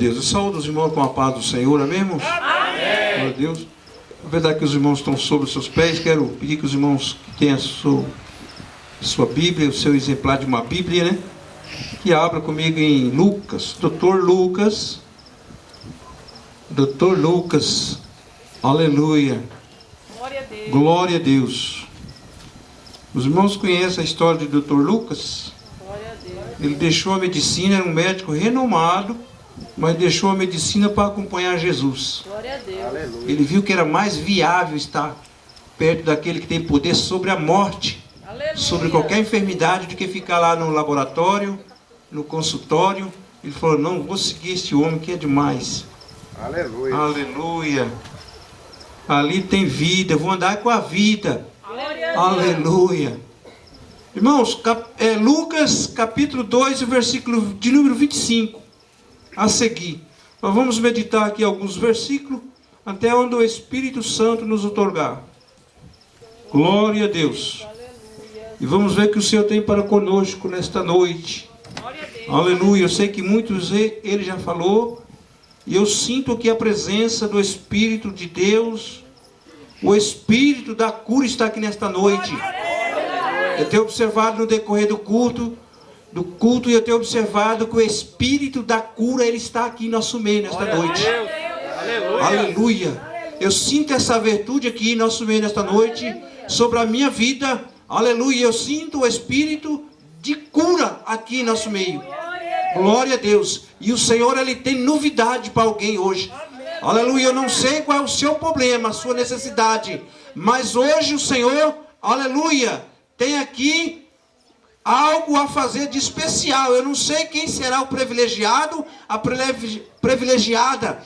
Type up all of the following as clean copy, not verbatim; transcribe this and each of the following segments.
Deus, eu saúdo os irmãos com a paz do Senhor, amém, irmãos? Amém! Glória a Deus. Apesar que os irmãos estão sobre os seus pés, quero pedir que os irmãos que têm a sua Bíblia, o seu exemplar de uma Bíblia, né? Que abra comigo em Lucas, Doutor Lucas, aleluia, Glória a Deus. Glória a Deus. Os irmãos conhecem a história de Doutor Lucas? Glória a Deus. Ele deixou a medicina, era um médico renomado, mas deixou a medicina para acompanhar Jesus. Glória a Deus. Ele viu que era mais viável estar perto daquele que tem poder sobre a morte, Aleluia. sobre qualquer enfermidade, do que ficar lá no laboratório, no consultório. Ele falou, não, vou seguir esse homem que é demais. Aleluia. Aleluia. Ali tem vida, eu vou andar com a vida. Glória a Deus. Aleluia. Irmãos, Lucas capítulo 2, o versículo de número 25 a seguir. Nós vamos meditar aqui alguns versículos até onde o Espírito Santo nos outorgar. Glória a Deus. E vamos ver o que o Senhor tem para conosco nesta noite. Glória a Deus. Aleluia. Eu sei que muitos ele já falou. E eu sinto aqui a presença do Espírito de Deus. O Espírito da cura está aqui nesta noite. Eu tenho observado no decorrer do culto, e eu tenho observado que o Espírito da cura, ele está aqui em nosso meio nesta noite. Aleluia. Aleluia. Eu sinto essa virtude aqui em nosso meio nesta noite, sobre a minha vida. Aleluia. Eu sinto o Espírito de cura aqui em nosso meio. Glória a Deus. E o Senhor, ele tem novidade para alguém hoje. Aleluia. Eu não sei qual é o seu problema, a sua necessidade, mas hoje o Senhor, aleluia, tem aqui algo a fazer de especial. Eu não sei quem será o privilegiado, a privilegiada.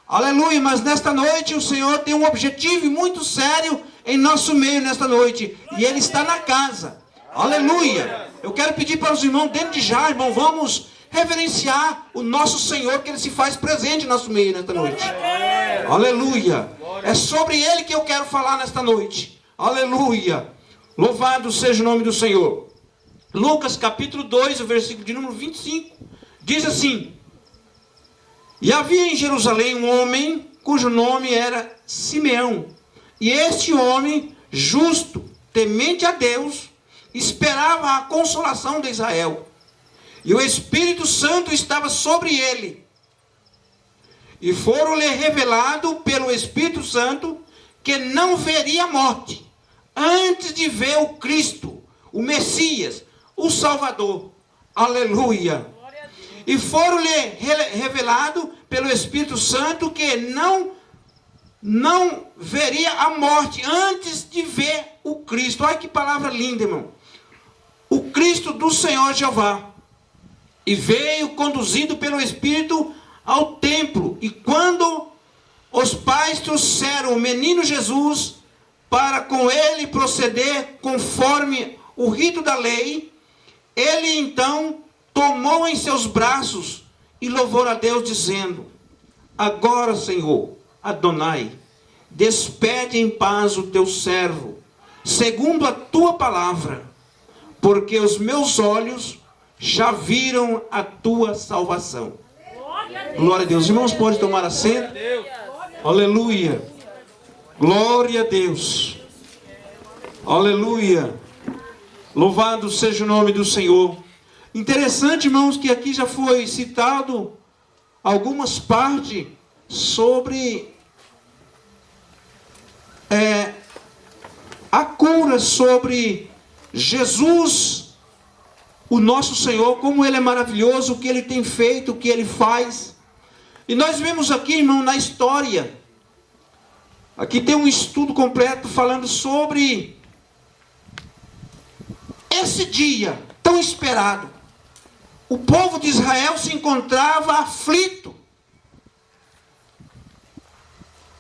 Aleluia, mas nesta noite o Senhor tem um objetivo muito sério em nosso meio nesta noite. E Ele está na casa. Aleluia. Eu quero pedir para os irmãos, dentro de já, irmão, vamos reverenciar o nosso Senhor, que Ele se faz presente em nosso meio nesta noite. Aleluia. É sobre Ele que eu quero falar nesta noite. Aleluia. Louvado seja o nome do Senhor. Lucas capítulo 2, o versículo de número 25, diz assim: E havia em Jerusalém um homem cujo nome era Simeão. E este homem, justo, temente a Deus, esperava a consolação de Israel. E o Espírito Santo estava sobre ele. E foram-lhe revelado pelo Espírito Santo que não veria morte antes de ver o Cristo, o Messias, o Salvador. Aleluia. E foram-lhe revelado pelo Espírito Santo que não veria a morte antes de ver o Cristo. Olha que palavra linda, irmão. O Cristo do Senhor Jeová. E veio conduzido pelo Espírito ao templo. E quando os pais trouxeram o menino Jesus para com ele proceder conforme o rito da lei, ele então tomou em seus braços e louvou a Deus, dizendo: Agora, Senhor, Adonai, despede em paz o teu servo, segundo a tua palavra, porque os meus olhos já viram a tua salvação. Glória a Deus. Irmãos, pode tomar assento? Aleluia. Glória a Deus. Aleluia. Louvado seja o nome do Senhor. Interessante, irmãos, que aqui já foi citado algumas partes sobre a cura, sobre Jesus, o nosso Senhor, como Ele é maravilhoso, o que Ele tem feito, o que Ele faz. E nós vemos aqui, irmão, na história, aqui tem um estudo completo falando sobre esse dia tão esperado. O povo de Israel se encontrava aflito.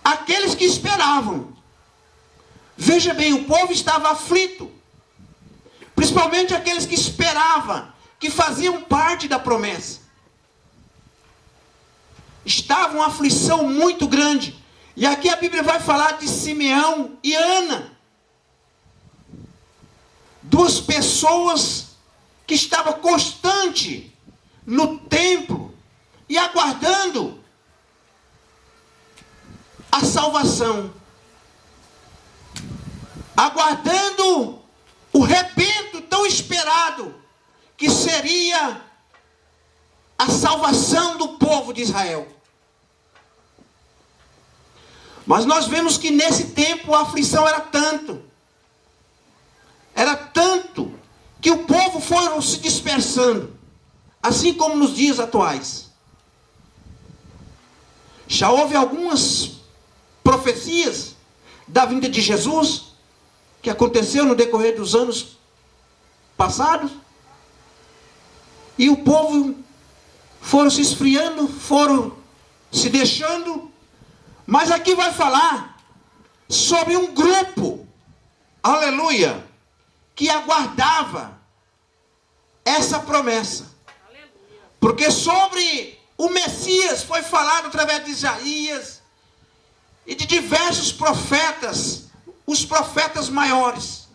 Aqueles que esperavam. Veja bem, o povo estava aflito. Principalmente aqueles que esperavam, que faziam parte da promessa. Estava uma aflição muito grande. E aqui a Bíblia vai falar de Simeão e Ana. Duas pessoas que estavam constantes no templo, e aguardando a salvação, aguardando o rebento tão esperado, que seria a salvação do povo de Israel. Mas nós vemos que nesse tempo a aflição era tanto que o povo foram se dispersando, assim como nos dias atuais. Já houve algumas profecias da vinda de Jesus, que aconteceu no decorrer dos anos passados, e o povo foram se esfriando, foram se deixando. Mas aqui vai falar sobre um grupo, aleluia, que aguardava essa promessa. Porque sobre o Messias foi falado através de Isaías e de diversos profetas, os profetas maiores.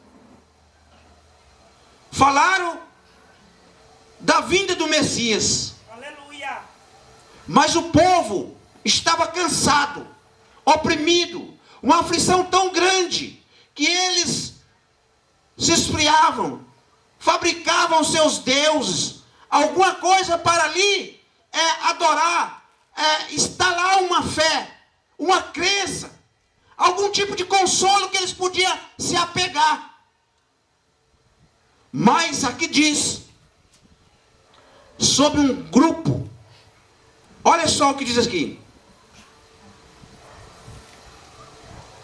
Falaram da vinda do Messias. Aleluia. Mas o povo estava cansado, oprimido, uma aflição tão grande, que eles se esfriavam, fabricavam seus deuses, alguma coisa para ali adorar, instalar uma fé, uma crença, algum tipo de consolo que eles podiam se apegar. Mas aqui diz sobre um grupo. Olha só o que diz aqui.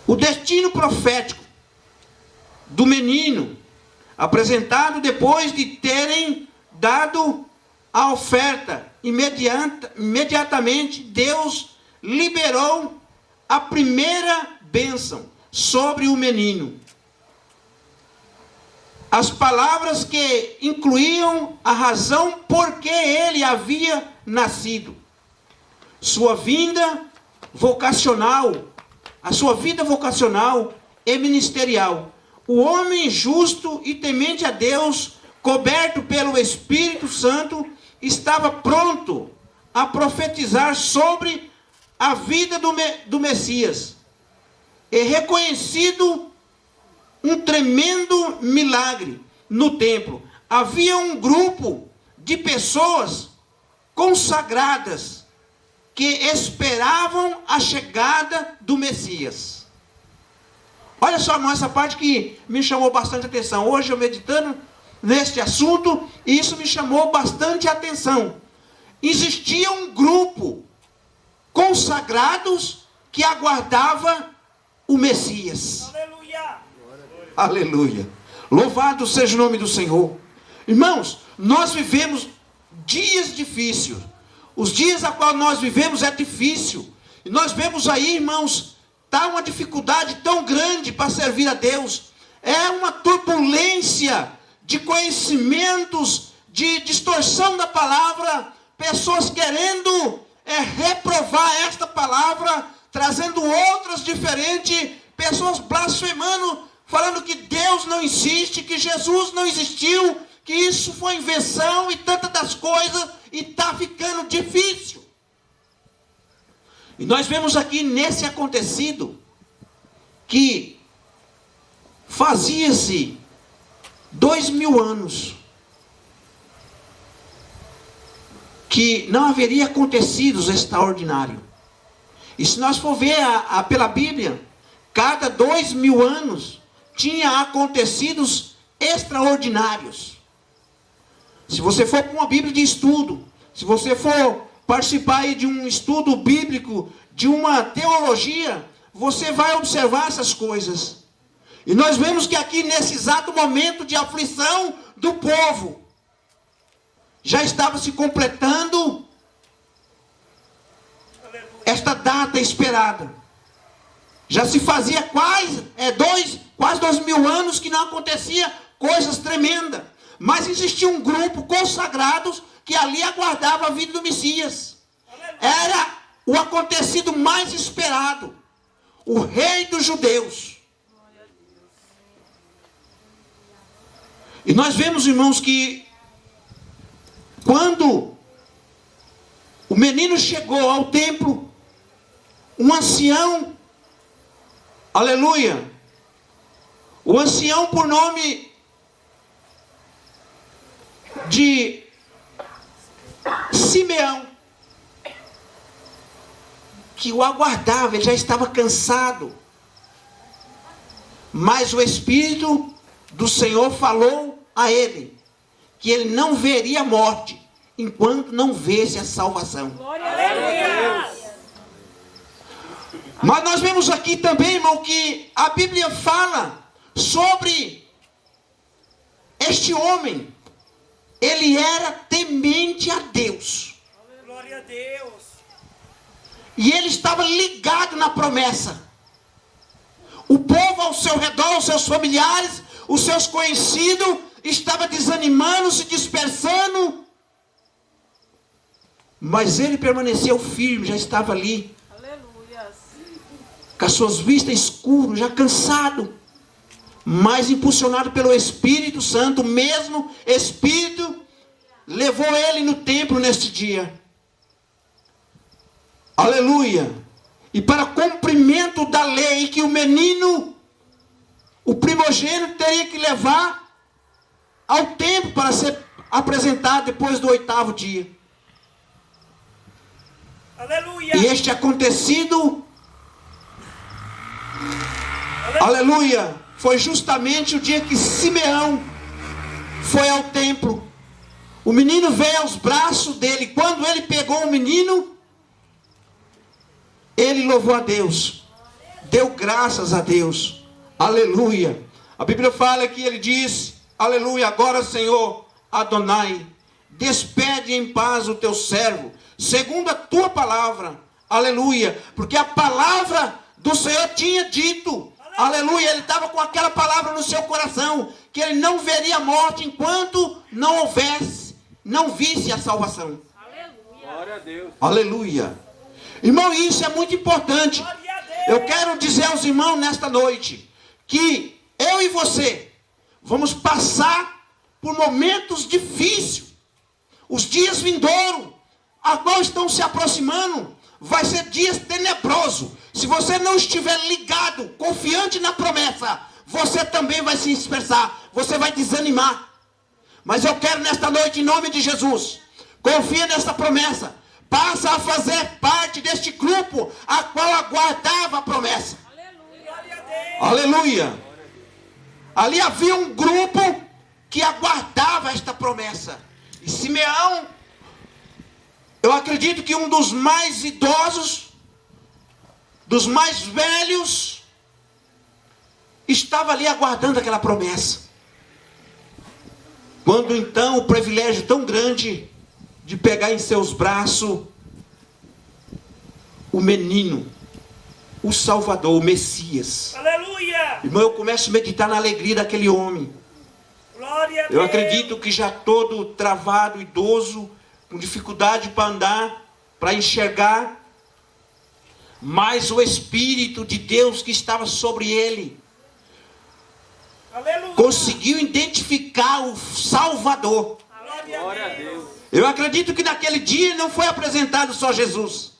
O destino profético do menino, apresentado depois de terem dado a oferta, imediatamente Deus liberou a primeira bênção sobre o menino. As palavras que incluíam a razão por que ele havia nascido. Sua vida vocacional, a sua vida vocacional e ministerial. O homem justo e temente a Deus, coberto pelo Espírito Santo, estava pronto a profetizar sobre a vida do Messias. E reconhecido um tremendo milagre no templo. Havia um grupo de pessoas consagradas que esperavam a chegada do Messias. Olha só, essa parte que me chamou bastante atenção. Hoje eu meditando neste assunto, e isso me chamou bastante atenção. Existia um grupo consagrados que aguardava o Messias. Aleluia. Aleluia. Louvado seja o nome do Senhor. Irmãos, nós vivemos dias difíceis. Os dias a qual nós vivemos é difícil. E nós vemos aí, irmãos, está uma dificuldade tão grande para servir a Deus. É uma turbulência de conhecimentos, de distorção da palavra, pessoas querendo reprovar esta palavra, trazendo outras diferentes, pessoas blasfemando, falando que Deus não existe, que Jesus não existiu, que isso foi invenção e tantas das coisas, e está ficando difícil. E nós vemos aqui nesse acontecido, que fazia-se 2000 anos, que não haveria acontecidos extraordinário. E se nós for ver pela Bíblia, cada 2000 anos tinha acontecidos extraordinários. Se você for para uma Bíblia de estudo, se você for participar aí de um estudo bíblico, de uma teologia, você vai observar essas coisas. E nós vemos que aqui nesse exato momento de aflição do povo, já estava se completando esta data esperada. Já se fazia quase 2000 anos que não acontecia coisas tremendas. Mas existia um grupo consagrados que ali aguardava a vinda do Messias. Era o acontecido mais esperado. O rei dos judeus. E nós vemos, irmãos, que quando o menino chegou ao templo, um ancião, aleluia, o ancião por nome de Simeão, que o aguardava, ele já estava cansado, mas o Espírito do Senhor falou a ele, que ele não veria a morte, enquanto não visse a salvação. Glória a Deus. Mas nós vemos aqui também, irmão, que a Bíblia fala sobre este homem. Ele era temente a Deus. Glória a Deus. E ele estava ligado na promessa. O povo ao seu redor, os seus familiares, os seus conhecidos, estava desanimando, se dispersando. Mas ele permaneceu firme, já estava ali, Aleluia. com as suas vistas escuras, já cansado, mas impulsionado pelo Espírito Santo, o mesmo Espírito levou ele no templo neste dia. Aleluia. E para cumprimento da lei, que o menino, o primogênito, teria que levar ao templo para ser apresentado depois do 8º dia. Aleluia. E este acontecido, aleluia, foi justamente o dia que Simeão foi ao templo. O menino veio aos braços dele. Quando ele pegou o menino, ele louvou a Deus, deu graças a Deus, aleluia. A Bíblia fala que ele diz, aleluia, agora Senhor Adonai, despede em paz o teu servo, segundo a tua palavra, aleluia, porque a palavra do Senhor tinha dito, aleluia, ele estava com aquela palavra no seu coração, que ele não veria a morte enquanto não visse a salvação. Glória a Deus. Aleluia. Irmão, isso é muito importante. Eu quero dizer aos irmãos nesta noite, que eu e você vamos passar por momentos difíceis. Os dias vindouros, agora estão se aproximando, vai ser dias tenebrosos. Se você não estiver ligado, confiante na promessa, você também vai se dispersar, você vai desanimar. Mas eu quero nesta noite, em nome de Jesus, confia nessa promessa. Passa a fazer parte deste grupo a qual aguardava a promessa. Aleluia. Ali havia um grupo que aguardava esta promessa. E Simeão, eu acredito que um dos mais idosos, dos mais velhos, estava ali aguardando aquela promessa. Quando então o privilégio tão grande de pegar em seus braços o menino, o Salvador, o Messias. Aleluia. Irmão, eu começo a meditar na alegria daquele homem. Glória a Deus. Eu acredito que já todo travado, idoso, com dificuldade para andar, para enxergar, mas o Espírito de Deus que estava sobre ele, Aleluia. conseguiu identificar o Salvador. Glória a Deus. Eu acredito que naquele dia não foi apresentado só Jesus,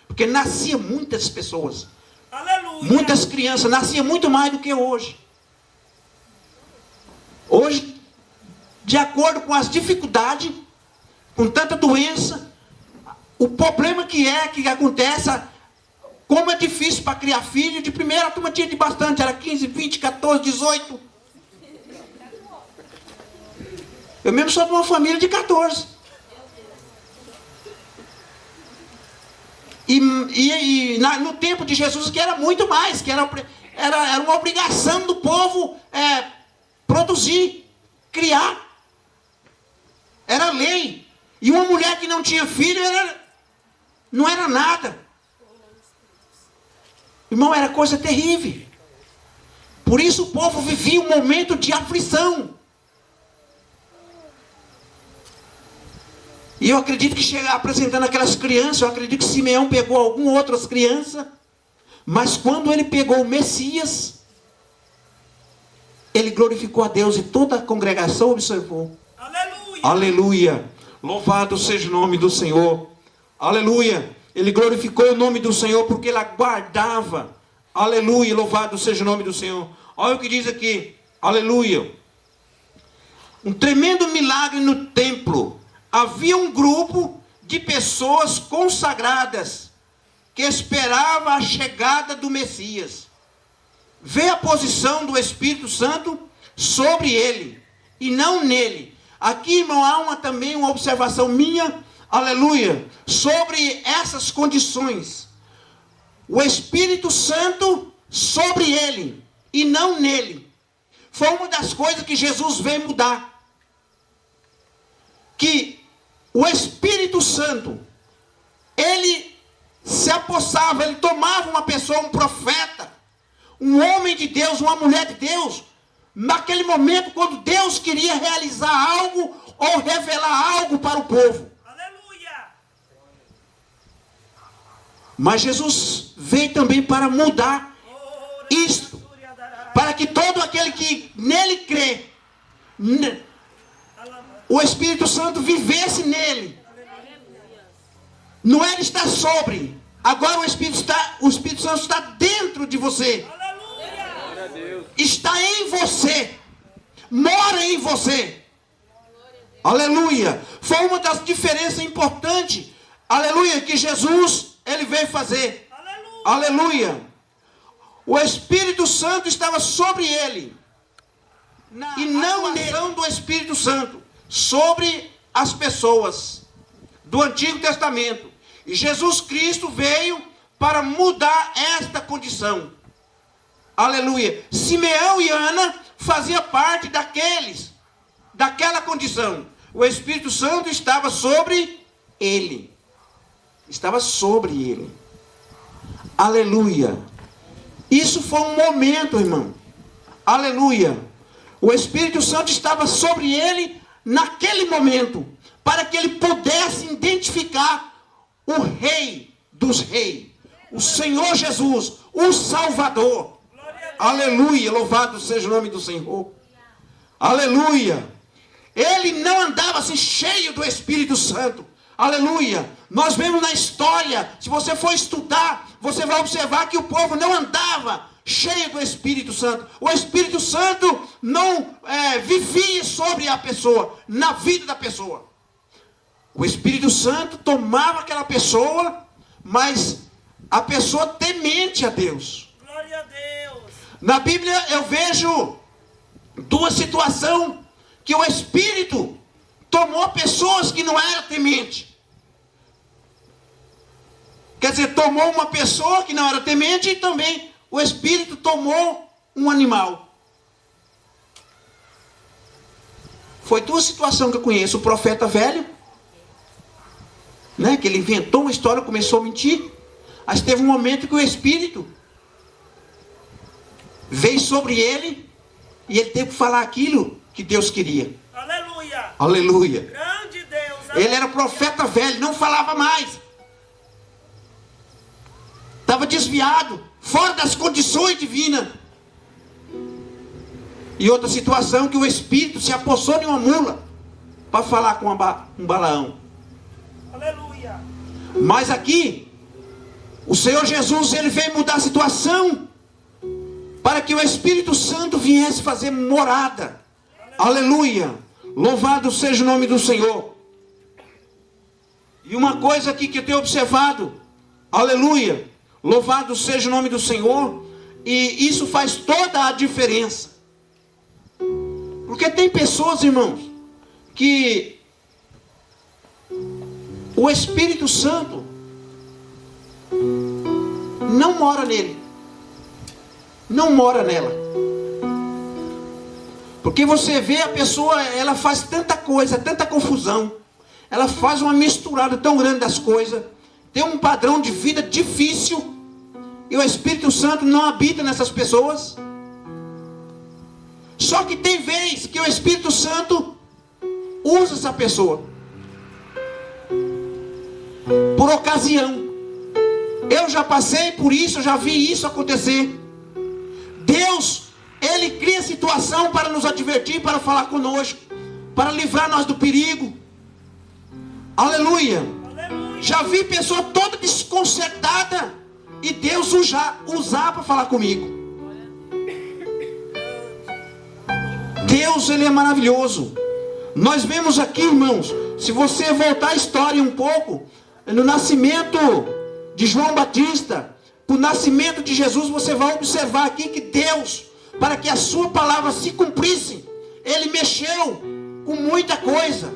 porque nascia muitas pessoas, Aleluia. muitas crianças, nascia muito mais do que hoje. Hoje, de acordo com as dificuldades, com tanta doença, o problema que acontece, como é difícil para criar filho. De primeira a turma tinha de bastante, era 15, 20, 14, 18. Eu mesmo sou de uma família de 14. No tempo de Jesus, que era muito mais, que era uma obrigação do povo produzir, criar. Era lei. E uma mulher que não tinha filho não era nada. Irmão, era coisa terrível. Por isso o povo vivia um momento de aflição. E eu acredito que apresentando aquelas crianças, eu acredito que Simeão pegou algumas outras crianças, mas quando ele pegou o Messias, ele glorificou a Deus e toda a congregação observou. Aleluia. Aleluia. Louvado seja o nome do Senhor. aleluia, ele glorificou o nome do Senhor porque ele aguardava, aleluia, louvado seja o nome do Senhor. Olha o que diz aqui, aleluia. Um tremendo milagre no templo. Havia um grupo de pessoas consagradas que esperava a chegada do Messias. Vê a posição do Espírito Santo sobre ele e não nele. Aqui, irmão, há também uma observação minha, aleluia, sobre essas condições. O Espírito Santo sobre ele e não nele. Foi uma das coisas que Jesus veio mudar. Que o Espírito Santo, ele se apossava, ele tomava uma pessoa, um profeta, um homem de Deus, uma mulher de Deus, naquele momento quando Deus queria realizar algo ou revelar algo para o povo. Aleluia. Mas Jesus veio também para mudar isto, para que todo aquele que nele crê, o Espírito Santo vivesse nele. Não era estar sobre. Agora o Espírito Santo está dentro de você. Glória a Deus. Está em você. Mora em você. Aleluia. Foi uma das diferenças importantes. Aleluia. Que Jesus, ele veio fazer. Aleluia. O Espírito Santo estava sobre ele. E não neirão do Espírito Santo sobre as pessoas do Antigo Testamento. E Jesus Cristo veio para mudar esta condição. Aleluia. Simeão e Ana faziam parte daquela condição. O Espírito Santo estava sobre ele. Estava sobre ele. Aleluia. Isso foi um momento, irmão. Aleluia. O Espírito Santo estava sobre ele naquele momento, para que ele pudesse identificar o Rei dos Reis, o Senhor Jesus, o Salvador. Aleluia, louvado seja o nome do Senhor. Aleluia. Ele não andava assim cheio do Espírito Santo. Aleluia. Nós vemos na história, se você for estudar, você vai observar que o povo não andava cheio do Espírito Santo. O Espírito Santo não vivia sobre a pessoa, na vida da pessoa. O Espírito Santo tomava aquela pessoa, mas a pessoa temente a Deus. Glória a Deus. Na Bíblia eu vejo duas situações que o Espírito tomou pessoas que não eram tementes. Quer dizer, tomou uma pessoa que não era temente e também o Espírito tomou um animal. Foi duas situações que eu conheço. O profeta velho, né, que ele inventou uma história, começou a mentir. Mas teve um momento que o Espírito veio sobre ele e ele teve que falar aquilo que Deus queria. Aleluia. Aleluia. Grande Deus. Ele era profeta velho, não falava mais. Estava desviado, fora das condições divinas. E outra situação que o Espírito se apossou de uma mula para falar com um Balaão. Aleluia. Mas aqui, o Senhor Jesus, ele veio mudar a situação para que o Espírito Santo viesse fazer morada. Aleluia. Louvado seja o nome do Senhor. E uma coisa aqui que eu tenho observado, aleluia, louvado seja o nome do Senhor, e isso faz toda a diferença. Porque tem pessoas, irmãos, que o Espírito Santo não mora nele, não mora nela. Porque você vê a pessoa, ela faz tanta coisa, tanta confusão, ela faz uma misturada tão grande das coisas, tem um padrão de vida difícil, e o Espírito Santo não habita nessas pessoas. Só que tem vez que o Espírito Santo usa essa pessoa por ocasião. Eu já passei por isso, eu já vi isso acontecer. Deus, ele cria situação para nos advertir, para falar conosco, para livrar nós do perigo. Aleluia. Aleluia. Já vi pessoa toda desconcertada e Deus usar para falar comigo. Deus, Ele é maravilhoso. Nós vemos aqui, irmãos, se você voltar a história um pouco, no nascimento de João Batista, para o nascimento de Jesus, você vai observar aqui que Deus, para que a sua palavra se cumprisse, Ele mexeu com muita coisa.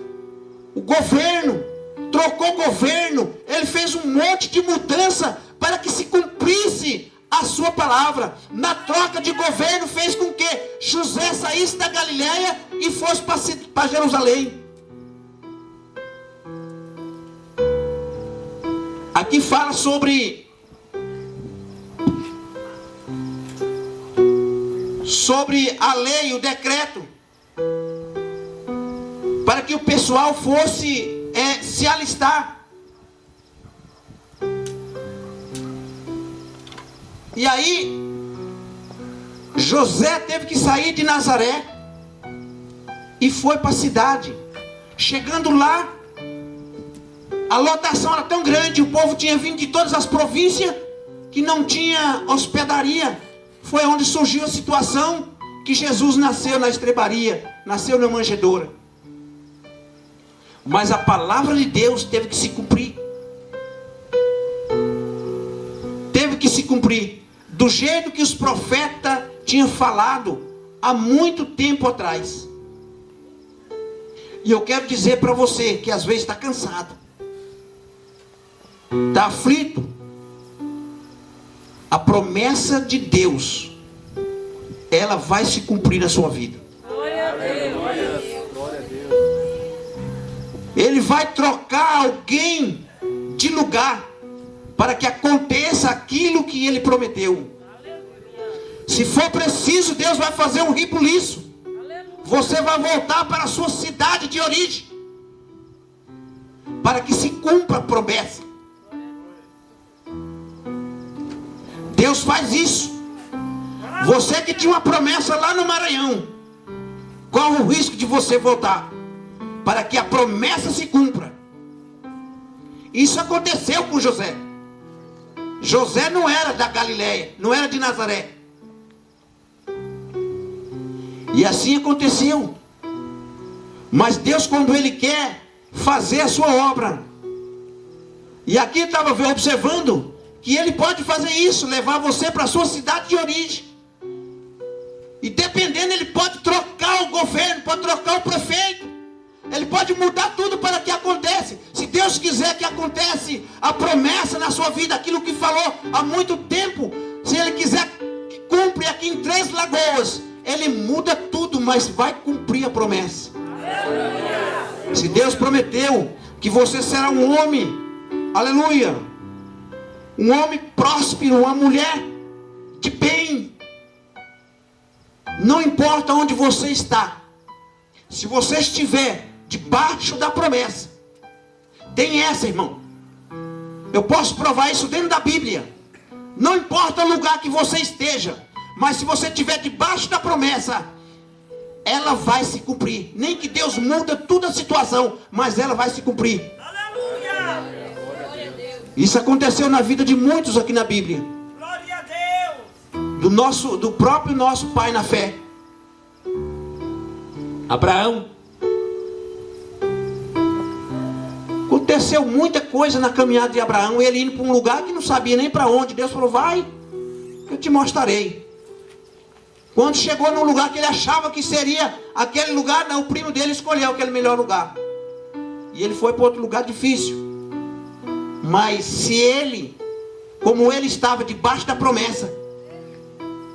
O governo, trocou o governo, Ele fez um monte de mudança para que se cumprisse a sua palavra. Na troca de governo fez com que José saísse da Galileia e fosse para Jerusalém. Aqui fala sobre a lei, o decreto, para que o pessoal fosse se alistar. E aí José teve que sair de Nazaré e foi para a cidade. Chegando lá, a lotação era tão grande, o povo tinha vindo de todas as províncias, que não tinha hospedaria. Foi onde surgiu a situação que Jesus nasceu na estrebaria, nasceu na manjedoura. Mas a palavra de Deus teve que se cumprir. Teve que se cumprir do jeito que os profetas tinham falado há muito tempo atrás. E eu quero dizer para você que às vezes está cansado, está aflito. A promessa de Deus, ela vai se cumprir na sua vida. Glória a Deus. Glória a Deus. Ele vai trocar alguém de lugar para que aconteça aquilo que Ele prometeu. Se for preciso, Deus vai fazer um ribuliço. Você vai voltar para a sua cidade de origem, para que se cumpra a promessa. Deus faz isso. Você que tinha uma promessa lá no Maranhão, corre o risco de você voltar, para que a promessa se cumpra. Isso aconteceu com José. José não era da Galileia, não era de Nazaré. E assim aconteceu. Mas Deus, quando Ele quer fazer a sua obra, e aqui estava observando que Ele pode fazer isso, levar você para a sua cidade de origem. E dependendo, Ele pode trocar o governo, pode trocar o prefeito. Ele pode mudar tudo para que aconteça. Se Deus quiser que aconteça a promessa na sua vida, aquilo que falou há muito tempo, se Ele quiser que cumpra aqui em Três Lagoas, Ele muda tudo, mas vai cumprir a promessa. Se Deus prometeu que você será um homem, aleluia, um homem próspero, uma mulher de bem, não importa onde você está, se você estiver debaixo da promessa, tem essa, irmão, eu posso provar isso dentro da Bíblia. Não importa o lugar que você esteja, mas se você estiver debaixo da promessa, ela vai se cumprir. Nem que Deus muda toda a situação, mas ela vai se cumprir. Aleluia! Isso aconteceu na vida de muitos aqui na Bíblia. Glória a Deus! Do próprio nosso pai na fé, Abraão. Aconteceu muita coisa na caminhada de Abraão. Ele indo para um lugar que não sabia nem para onde. Deus falou: vai, eu te mostrarei. Quando chegou num lugar que ele achava que seria aquele lugar, não, o primo dele escolheu aquele melhor lugar. E ele foi para outro lugar difícil. Mas se ele, como ele estava debaixo da promessa,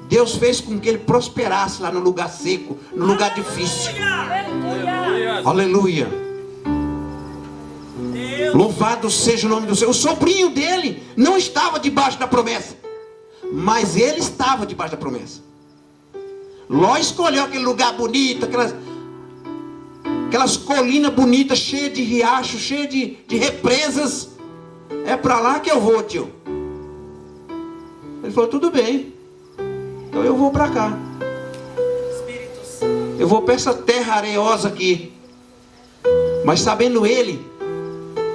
Deus fez com que ele prosperasse lá no lugar seco, no lugar difícil. Aleluia. Aleluia. Deus. Louvado seja o nome do Senhor. O sobrinho dele não estava debaixo da promessa, mas ele estava debaixo da promessa. Ló escolheu aquele lugar bonito, aquelas colinas bonitas, cheias de riachos, cheias de represas. É para lá que eu vou, tio. Ele falou: tudo bem, então eu vou para cá. Espírito Santo. Eu vou para essa terra areosa aqui. Mas sabendo ele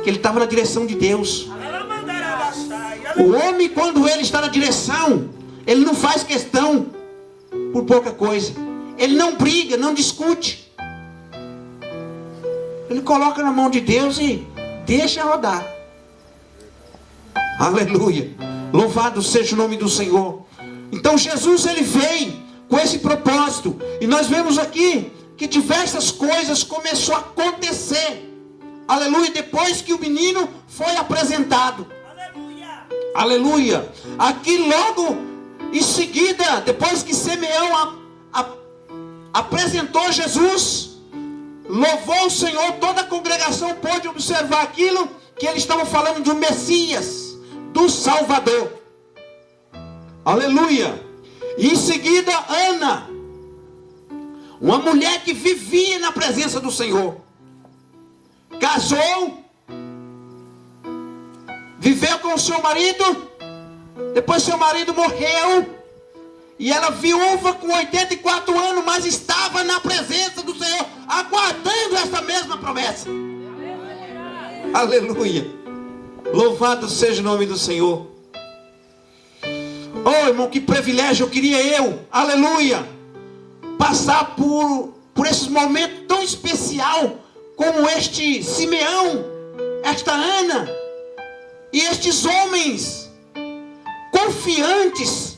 que ele estava na direção de Deus. O homem, quando ele está na direção, ele não faz questão por pouca coisa. Ele não briga, não discute. Ele coloca na mão de Deus e deixa rodar. Aleluia. Louvado seja o nome do Senhor. Então Jesus, ele veio com esse propósito. E nós vemos aqui que diversas coisas começaram a acontecer. Aleluia. Depois que o menino foi apresentado. Aleluia. Aqui logo em seguida, depois que Simeão apresentou Jesus, louvou o Senhor, toda a congregação pôde observar aquilo que eles estavam falando do Messias, do Salvador. Aleluia. E em seguida Ana, uma mulher que vivia na presença do Senhor, casou, viveu com o seu marido, depois seu marido morreu, e ela viúva com 84 anos, mas estava na presença do Senhor, aguardando essa mesma promessa. Aleluia. Louvado seja o nome do Senhor. Oh, irmão, que privilégio eu, aleluia, passar por esses momentos tão especial como este Simeão, esta Ana e estes homens confiantes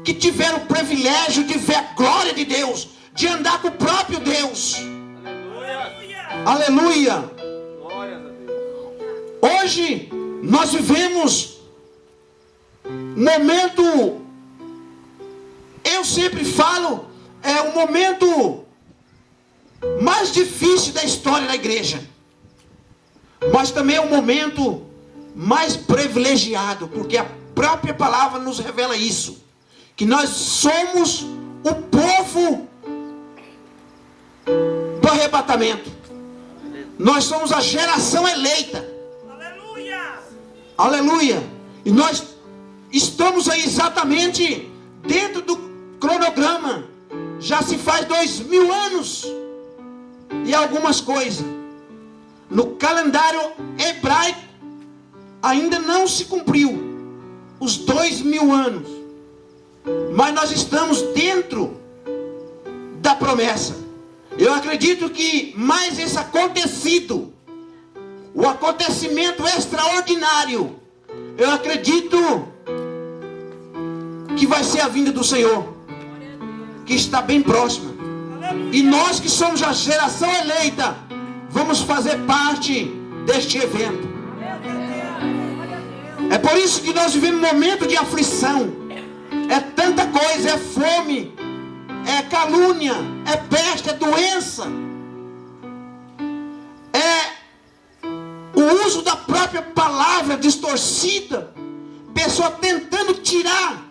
que tiveram o privilégio de ver a glória de Deus, de andar com o próprio Deus. Aleluia. Glória a Deus. Hoje nós vivemos um momento, eu sempre falo, é o momento mais difícil da história da igreja, mas também é o momento mais privilegiado, porque a própria palavra nos revela isso, que nós somos o povo do arrebatamento. Nós somos a geração eleita. Aleluia. Aleluia. E nós estamos aí exatamente dentro do cronograma. Já se faz 2000 anos e algumas coisas. No calendário hebraico ainda não se cumpriu os 2000 anos, mas nós estamos dentro da promessa. Eu acredito que mais esse acontecido, o acontecimento extraordinário, eu acredito que vai ser a vinda do Senhor, que está bem próxima. E nós que somos a geração eleita, vamos fazer parte deste evento. É por isso que nós vivemos um momento de aflição. É tanta coisa, é fome, é calúnia, é peste, é doença, é o uso da própria palavra distorcida, pessoa tentando tirar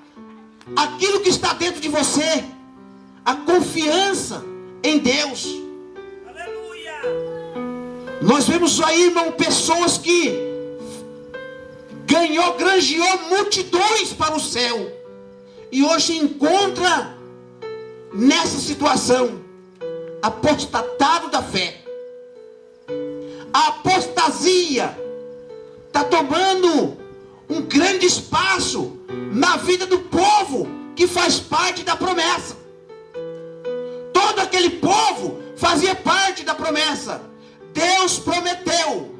aquilo que está dentro de você, a confiança em Deus. Aleluia. Nós vemos aí, irmão, pessoas que granjeou multidões para o céu, e hoje encontra nessa situação, apostatado da fé. A apostasia está tomando um grande espaço na vida do povo que faz parte da promessa. Todo aquele povo fazia parte da promessa. Deus prometeu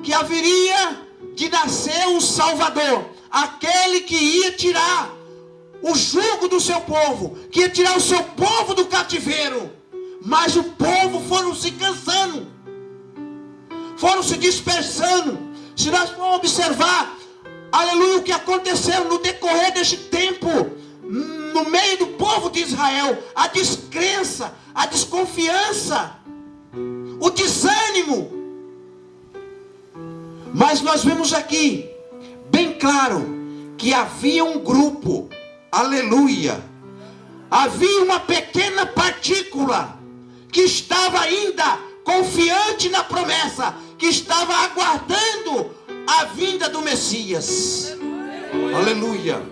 que haveria de nascer um Salvador, aquele que ia tirar o jugo do seu povo, que ia tirar o seu povo do cativeiro. Mas o povo foram se cansando, foram se dispersando. Se nós formos observar, aleluia, o que aconteceu no decorrer deste tempo, no meio do povo de Israel, a descrença, a desconfiança, o desânimo. Mas nós vemos aqui, bem claro, que havia um grupo, aleluia, havia uma pequena partícula que estava ainda confiante na promessa, que estava aguardando a vinda do Messias. Aleluia.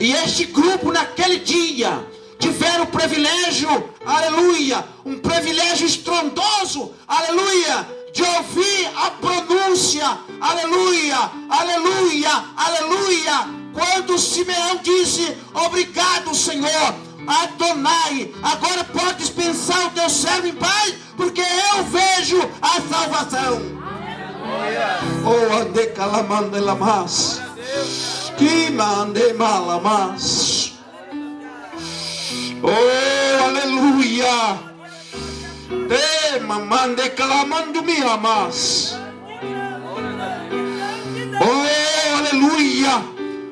E este grupo naquele dia tiveram o privilégio, aleluia, um privilégio estrondoso, aleluia, de ouvir a pronúncia, aleluia, aleluia, aleluia, quando Simeão disse: obrigado, Senhor, Adonai, agora podes pensar o teu servo em paz, porque eu vejo a salvação. Oh, ande calamande lamas, que mande malamas. Oh, aleluia. De mamande calamando me amas. Oh, aleluia.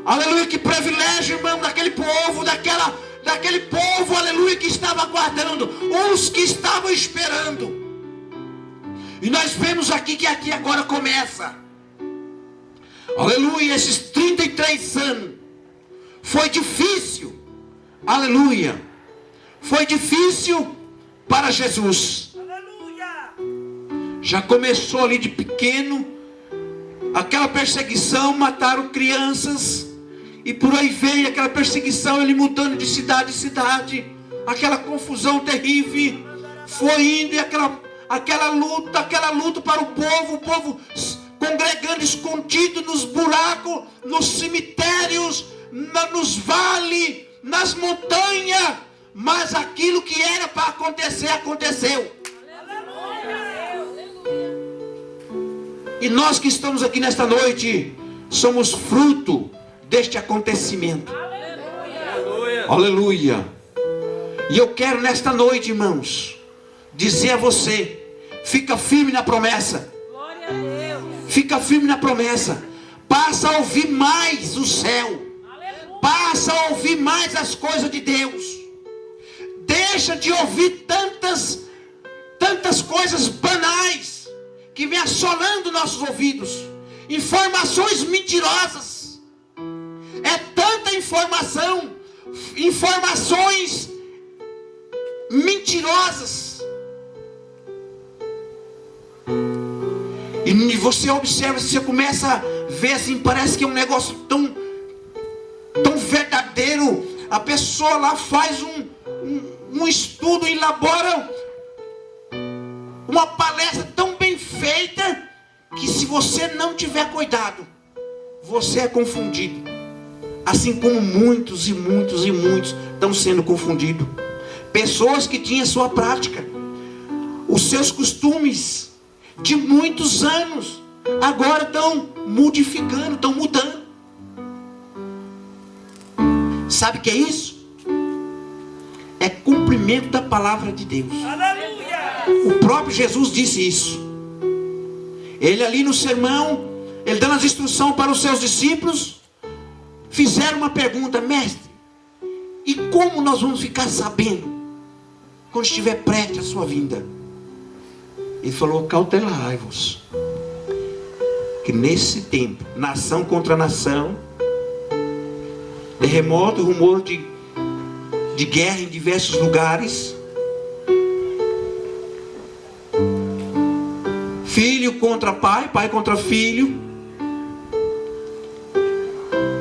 Aleluia, que privilégio, irmão, daquele povo, daquele povo, aleluia, que estava aguardando, uns que estavam esperando. E nós vemos aqui que aqui agora começa, aleluia, esses 33 anos, foi difícil, aleluia, foi difícil para Jesus. Já começou ali de pequeno, aquela perseguição, mataram crianças, e por aí veio aquela perseguição, ele mudando de cidade em cidade, aquela confusão terrível, foi indo, e aquela luta para o povo congregando escondido nos buracos, nos cemitérios, nos vales, nas montanhas, mas aquilo que era para acontecer, aconteceu. E nós que estamos aqui nesta noite, somos fruto deste acontecimento. Aleluia. Aleluia. E eu quero nesta noite, irmãos, dizer a você: fica firme na promessa. Glória a Deus. Fica firme na promessa. Passa a ouvir mais o céu. Aleluia. Passa a ouvir mais as coisas de Deus. Deixa de ouvir tantas coisas banais que vem assolando nossos ouvidos. Informações mentirosas. É tanta informações mentirosas. E você observa, você começa a ver assim, parece que é um negócio tão verdadeiro. A pessoa lá faz um estudo, elabora uma palestra tão bem feita, que se você não tiver cuidado, você é confundido. Assim como muitos estão sendo confundidos. Pessoas que tinham sua prática, os seus costumes de muitos anos, agora estão modificando, estão mudando. Sabe o que é isso? É cumprimento da palavra de Deus. Aleluia! O próprio Jesus disse isso. Ele ali no sermão, ele dando as instruções para os seus discípulos, fizeram uma pergunta: mestre, e como nós vamos ficar sabendo quando estiver prestes a sua vinda? Ele falou: cautelai-vos, que nesse tempo, nação contra nação, terremoto, rumor de guerra em diversos lugares, filho contra pai, pai contra filho.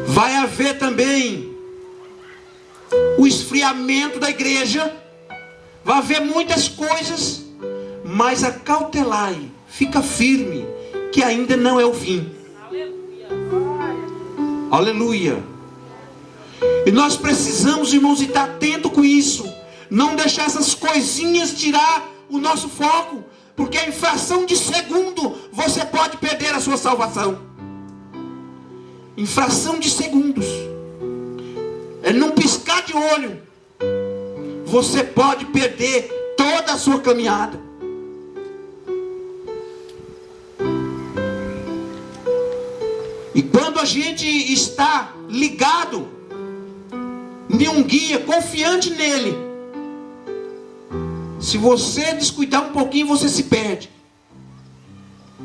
Vai haver também o esfriamento da igreja. Vai haver muitas coisas, mas acautelai, fica firme, que ainda não é o fim. Aleluia. Aleluia. E nós precisamos, irmãos, estar atento com isso. Não deixar essas coisinhas tirar o nosso foco, porque a infração de segundo você pode perder a sua salvação. Infração de segundos, é num piscar de olho, você pode perder toda a sua caminhada. E quando a gente está ligado em um guia, confiante nele, se você descuidar um pouquinho, você se perde.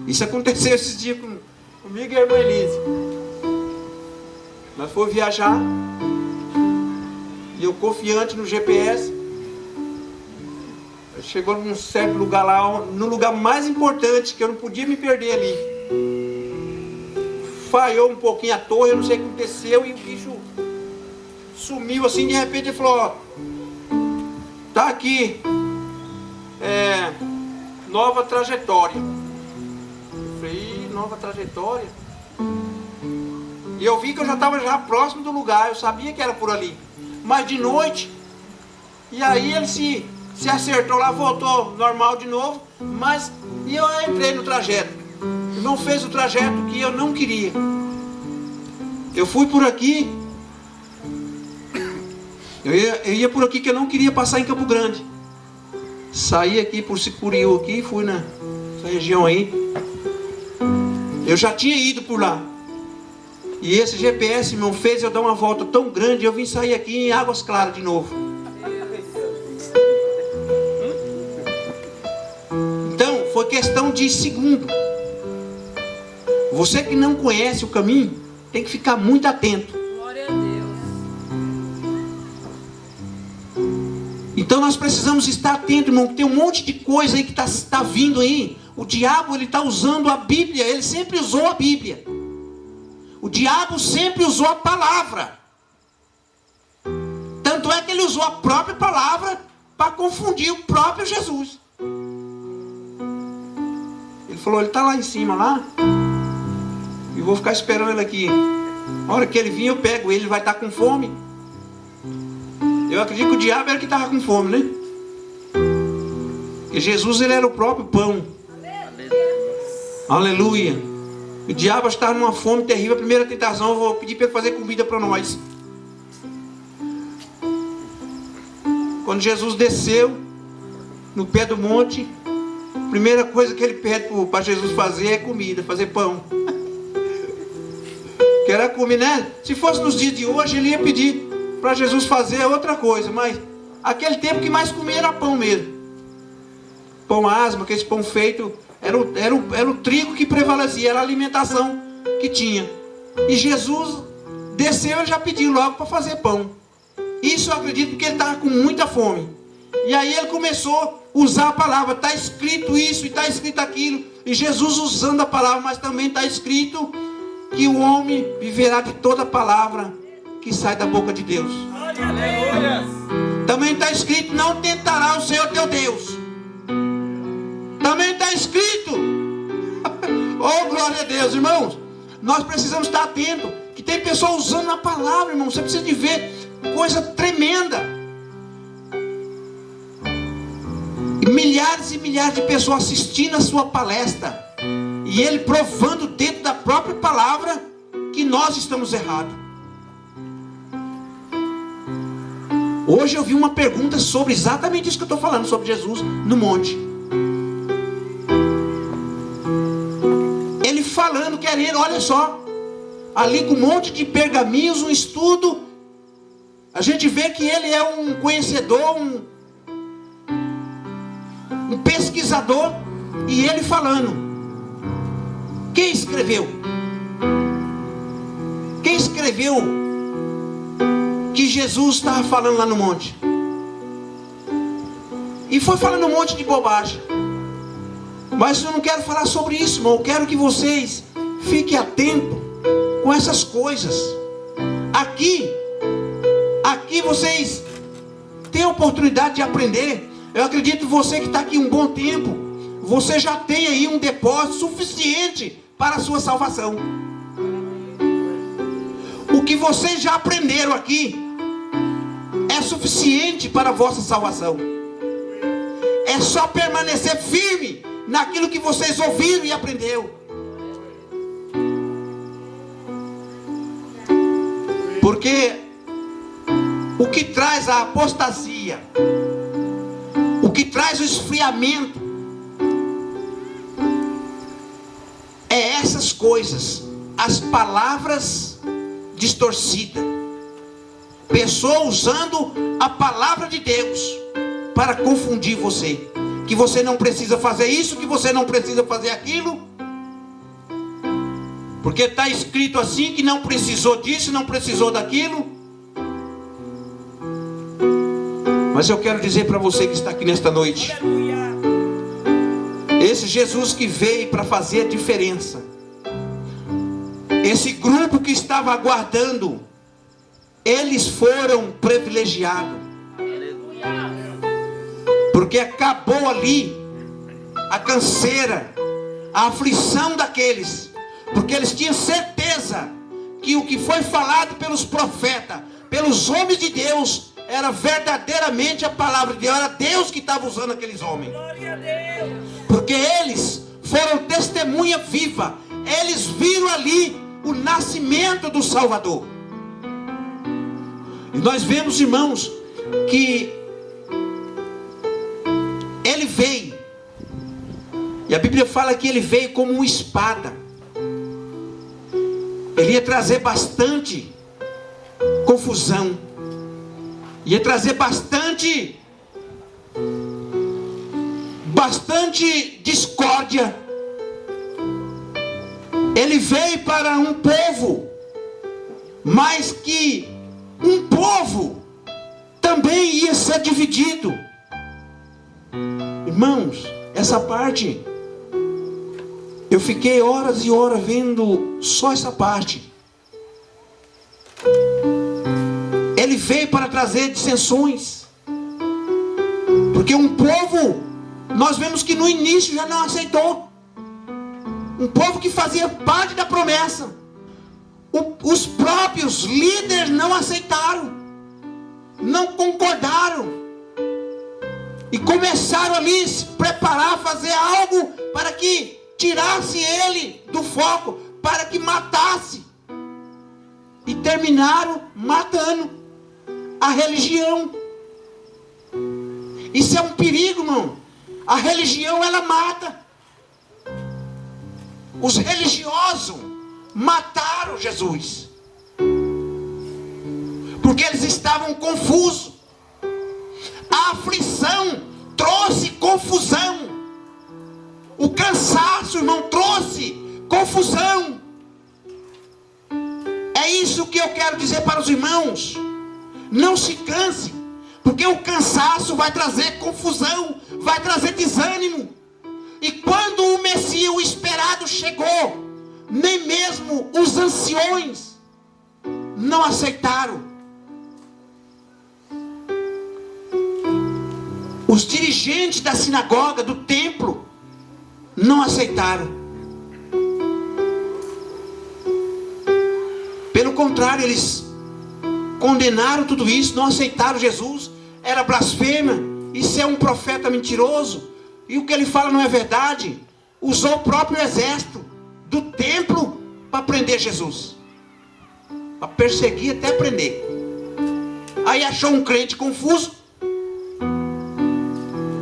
Isso aconteceu esses dias comigo e a irmã Elise. Nós fomos viajar, e eu confiante no GPS, chegou num certo lugar lá, no lugar mais importante, que eu não podia me perder ali. Falhou um pouquinho a torre, eu não sei o que aconteceu, e o bicho sumiu assim. De repente ele falou: ó, tá aqui, nova trajetória. Falei, nova trajetória. E eu vi que eu já estava já próximo do lugar, eu sabia que era por ali. Mas de noite, e aí ele se acertou lá, voltou normal de novo, mas e eu entrei no trajeto. O irmão fez o trajeto que eu não queria. Eu fui por aqui, eu ia por aqui que eu não queria passar em Campo Grande. Saí aqui por Sicuriú aqui, fui nessa região aí. Eu já tinha ido por lá. E esse GPS, irmão, fez eu dar uma volta tão grande, eu vim sair aqui em Águas Claras de novo. Então, foi questão de segundo. Você que não conhece o caminho, tem que ficar muito atento. Glória a Deus. Então nós precisamos estar atentos, irmão, que tem um monte de coisa aí que está vindo aí. O diabo, ele está usando a Bíblia, ele sempre usou a Bíblia. O diabo sempre usou a palavra. Tanto é que ele usou a própria palavra para confundir o próprio Jesus. Ele falou, ele está lá em cima, lá. E vou ficar esperando ele aqui. A hora que ele vir, eu pego ele, vai estar com fome. Eu acredito que o diabo era que estava com fome, né? Porque Jesus, ele era o próprio pão. Aleluia. O diabo estava numa fome terrível. A primeira tentação, eu vou pedir para ele fazer comida para nós. Quando Jesus desceu no pé do monte, a primeira coisa que ele pede para Jesus fazer é comida, fazer pão. Que era comer, né? Se fosse nos dias de hoje, ele ia pedir para Jesus fazer outra coisa, mas aquele tempo que mais comia era pão mesmo. Pão asma, aquele pão feito, era o trigo que prevalecia, era a alimentação que tinha. E Jesus desceu e já pediu logo para fazer pão. Isso eu acredito porque ele estava com muita fome. E aí ele começou a usar a palavra, está escrito isso e está escrito aquilo. E Jesus usando a palavra, mas também está escrito que o homem viverá de toda palavra que sai da boca de Deus. Aleluia. Também está escrito, não tentará o Senhor teu Deus. Também está escrito. Oh, glória a Deus, irmãos. Nós precisamos estar atentos, que tem pessoas usando a palavra, irmão. Você precisa de ver coisa tremenda. E milhares de pessoas assistindo a sua palestra. E ele provando dentro da própria palavra que nós estamos errados. Hoje eu vi uma pergunta sobre exatamente isso que eu estou falando, sobre Jesus no monte. Ele falando, querendo, olha só, ali com um monte de pergaminhos, um estudo. A gente vê que ele é um conhecedor, um pesquisador. E ele falando. Quem escreveu? Quem escreveu que Jesus estava falando lá no monte? E foi falando um monte de bobagem. Mas eu não quero falar sobre isso, irmão. Eu quero que vocês fiquem atentos com essas coisas. Aqui vocês têm a oportunidade de aprender. Eu acredito que você que está aqui um bom tempo, você já tem aí um depósito suficiente para a sua salvação. O que vocês já aprenderam aqui é suficiente para a vossa salvação. É só permanecer firme naquilo que vocês ouviram e aprenderam. Porque o que traz a apostasia, o que traz o esfriamento, é essas coisas, as palavras distorcidas, pessoa usando a palavra de Deus para confundir você, que você não precisa fazer isso, que você não precisa fazer aquilo, porque está escrito assim, que não precisou disso, não precisou daquilo. Mas eu quero dizer para você que está aqui nesta noite, esse Jesus que veio para fazer a diferença, esse grupo que estava aguardando, eles foram privilegiados, porque acabou ali a canseira, a aflição daqueles, porque eles tinham certeza que o que foi falado pelos profetas, pelos homens de Deus, era verdadeiramente a palavra de Deus. Era Deus que estava usando aqueles homens, Glória a Deus. porque eles foram testemunha viva. Eles viram ali o nascimento do Salvador. E nós vemos, irmãos, que ele veio, e a Bíblia fala que ele veio como uma espada. Ele ia trazer bastante confusão, ia trazer bastante discórdia. Ele veio para um povo, mas que um povo também ia ser dividido. Irmãos, essa parte, eu fiquei horas e horas vendo só essa parte. Ele veio para trazer dissensões, porque um povo, nós vemos que no início já não aceitou. Um povo que fazia parte da promessa, os próprios líderes não aceitaram, não concordaram, e começaram ali a se preparar, a fazer algo para que tirasse ele do foco, para que matasse, e terminaram matando a religião. Isso é um perigo, irmão. A religião, ela mata. Os religiosos mataram Jesus, porque eles estavam confusos. A aflição trouxe confusão. O cansaço, irmão, trouxe confusão. É isso que eu quero dizer para os irmãos. Não se canse, porque o cansaço vai trazer confusão, vai trazer desânimo. E quando o Messias, o esperado, chegou, nem mesmo os anciões não aceitaram. Os dirigentes da sinagoga, do templo, não aceitaram. Pelo contrário, eles condenaram tudo isso, não aceitaram Jesus. Era blasfema, isso é um profeta mentiroso, e o que ele fala não é verdade. Usou o próprio exército do templo para prender Jesus, para perseguir até prender. Aí achou um crente confuso.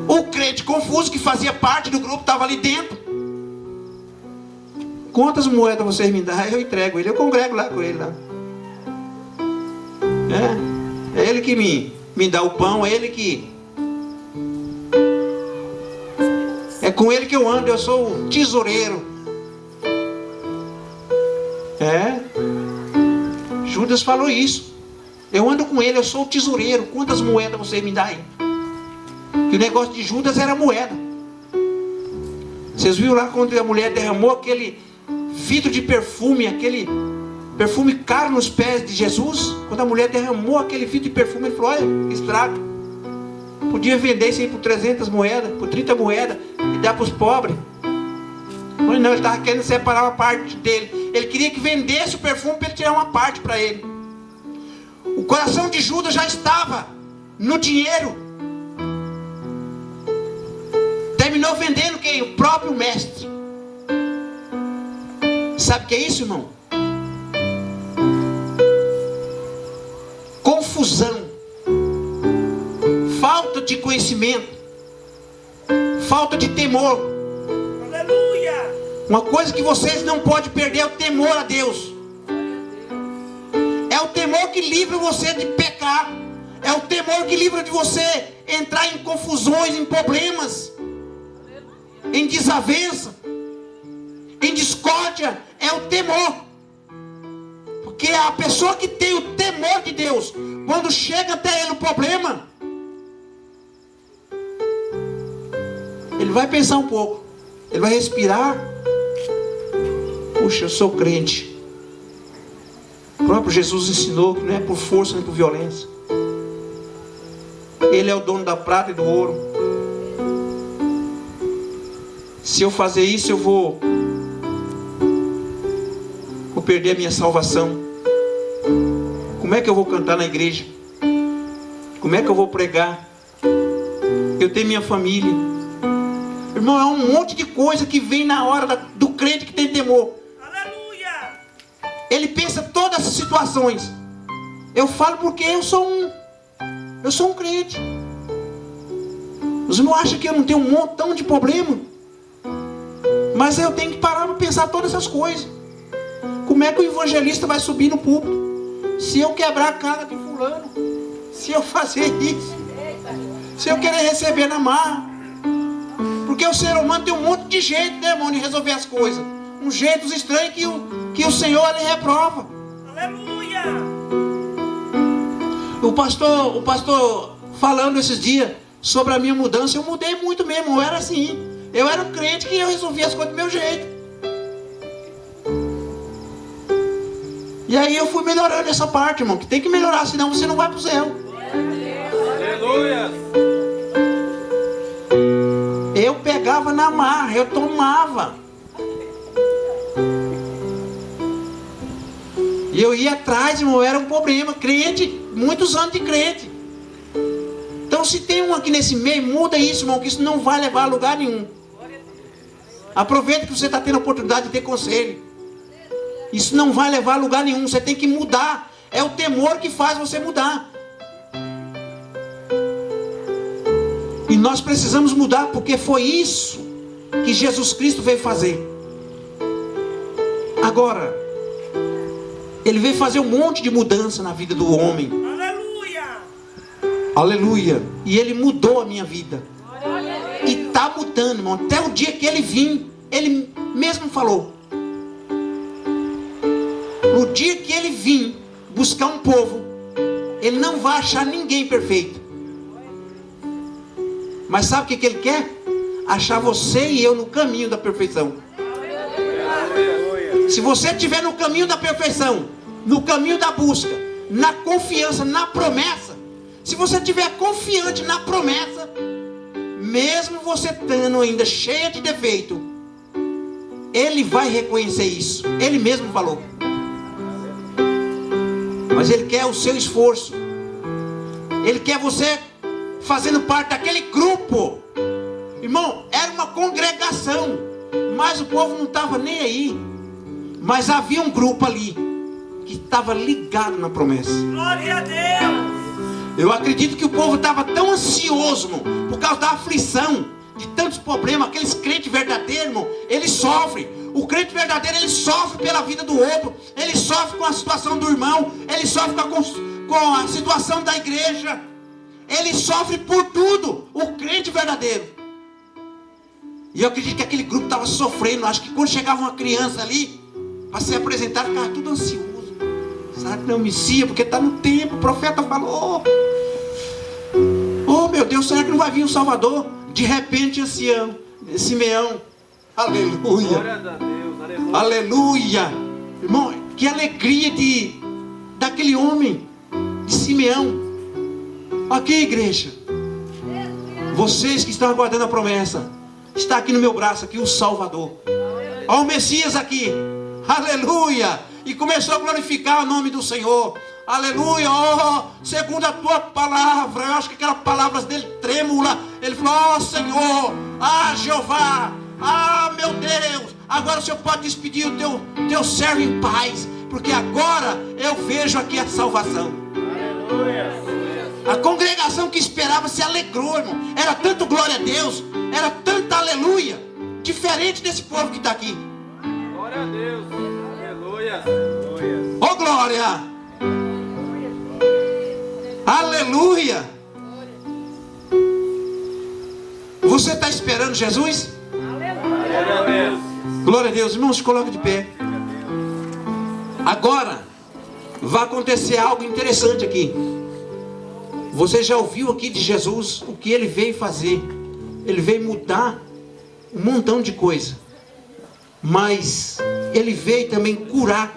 O crente confuso que fazia parte do grupo estava ali dentro. Quantas moedas vocês me dão? Eu entrego ele, eu congrego lá com ele lá. É ele que me dá o pão, é ele que... É com ele que eu ando, eu sou o tesoureiro. Judas falou isso. Eu ando com ele, eu sou o tesoureiro. Quantas moedas você me dá aí? Que o negócio de Judas era moeda. Vocês viram lá quando a mulher derramou aquele vidro de perfume, aquele perfume caro nos pés de Jesus? Quando a mulher derramou aquele vidro de perfume, ele falou: olha, que estrago. Podia vender isso aí por 300 moedas, por 30 moedas, e dar para os pobres. Mas não, ele estava querendo separar uma parte dele. Ele queria que vendesse o perfume para ele tirar uma parte para ele. O coração de Judas já estava no dinheiro. Terminou vendendo quem? O próprio mestre. Sabe o que é isso, irmão? Confusão, falta de conhecimento, falta de temor. Aleluia. Uma coisa que vocês não podem perder é o temor a Deus. É o temor que livra você de pecar. É o temor que livra de você entrar em confusões, em problemas, em desavença, em discórdia. É o temor. Porque a pessoa que tem o temor de Deus, quando chega até ele o problema, ele vai pensar um pouco, ele vai respirar. Puxa, eu sou crente. O próprio Jesus ensinou que não é por força nem por violência. Ele é o dono da prata e do ouro. Se eu fazer isso, eu vou perder a minha salvação. Como é que eu vou cantar na igreja? Como é que eu vou pregar? Eu tenho minha família. Irmão, é um monte de coisa que vem na hora do crente que tem temor. Aleluia. Ele pensa todas essas situações. Eu falo porque eu sou um crente. Os irmãos acham que eu não tenho um montão de problema? Mas eu tenho que parar para pensar todas essas coisas. Como é que o evangelista vai subir no púlpito? Se eu quebrar a cara de fulano, se eu fazer isso, se eu querer receber na marra. Porque o ser humano tem um monte de jeito, né, irmão, de resolver as coisas. Um jeito estranho que o Senhor ele reprova. Aleluia. O pastor falando esses dias sobre a minha mudança, eu mudei muito mesmo. Eu era assim. Eu era um crente que eu resolvia as coisas do meu jeito. E aí eu fui melhorando essa parte, irmão, que tem que melhorar, senão você não vai para o céu. Aleluia. Eu pegava na marra, eu tomava. E eu ia atrás, irmão, era um problema. Crente, muitos anos de crente. Então se tem um aqui nesse meio, muda isso, irmão, que isso não vai levar a lugar nenhum. Aproveita que você está tendo a oportunidade de ter conselho. Isso não vai levar a lugar nenhum. Você tem que mudar. É o temor que faz você mudar. E nós precisamos mudar, porque foi isso que Jesus Cristo veio fazer. Agora, Ele veio fazer um monte de mudança na vida do homem. Aleluia. Aleluia. E Ele mudou a minha vida. E está mudando, irmão. Até o dia que Ele vir, Ele mesmo falou. No dia que Ele vir buscar um povo, Ele não vai achar ninguém perfeito. Mas sabe o que Ele quer? Achar você e eu no caminho da perfeição. Se você estiver no caminho da perfeição, no caminho da busca, na confiança, na promessa, se você estiver confiante na promessa, mesmo você estando ainda cheia de defeito, Ele vai reconhecer isso. Ele mesmo falou. Mas Ele quer o seu esforço. Ele quer você fazendo parte daquele grupo. Irmão, era uma congregação, mas o povo não estava nem aí. Mas havia um grupo ali que estava ligado na promessa. Glória a Deus. Eu acredito que o povo estava tão ansioso, irmão, por causa da aflição, de tantos problemas. Aqueles crentes verdadeiros, irmão, eles sofrem. O crente verdadeiro, ele sofre pela vida do outro. Ele sofre com a situação do irmão. Ele sofre com a situação da igreja. Ele sofre por tudo. O crente verdadeiro. E eu acredito que aquele grupo estava sofrendo. Acho que quando chegava uma criança ali para ser apresentada, ficava tudo ansioso. Será que não inicia? Porque está no tempo. O profeta falou. Oh meu Deus, será que não vai vir um Salvador? De repente, Simeão. Aleluia. Glória a Deus. Aleluia. Aleluia. Irmão, que alegria daquele homem, de Simeão. Aqui, igreja. Vocês que estão aguardando a promessa, está aqui no meu braço, aqui o Salvador. Olha o Messias aqui. Aleluia. E começou a glorificar o nome do Senhor. Aleluia. Oh, segundo a tua palavra. Eu acho que aquelas palavras dele trêmula. Ele falou: oh Senhor, ah Jeová, ah meu Deus, agora o Senhor pode despedir o teu servo em paz, porque agora eu vejo aqui a salvação. Aleluia. A congregação que esperava se alegrou, irmão. Era tanto glória a Deus, era tanta aleluia, diferente desse povo que está aqui. Glória a Deus. Aleluia. Oh glória. Aleluia. Você está esperando Jesus? Glória a Deus. Glória a Deus. Irmãos, se coloque de pé. Agora vai acontecer algo interessante aqui. Você já ouviu aqui de Jesus o que Ele veio fazer? Ele veio mudar um montão de coisa. Mas Ele veio também curar,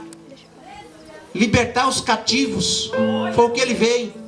libertar os cativos. Foi o que Ele veio.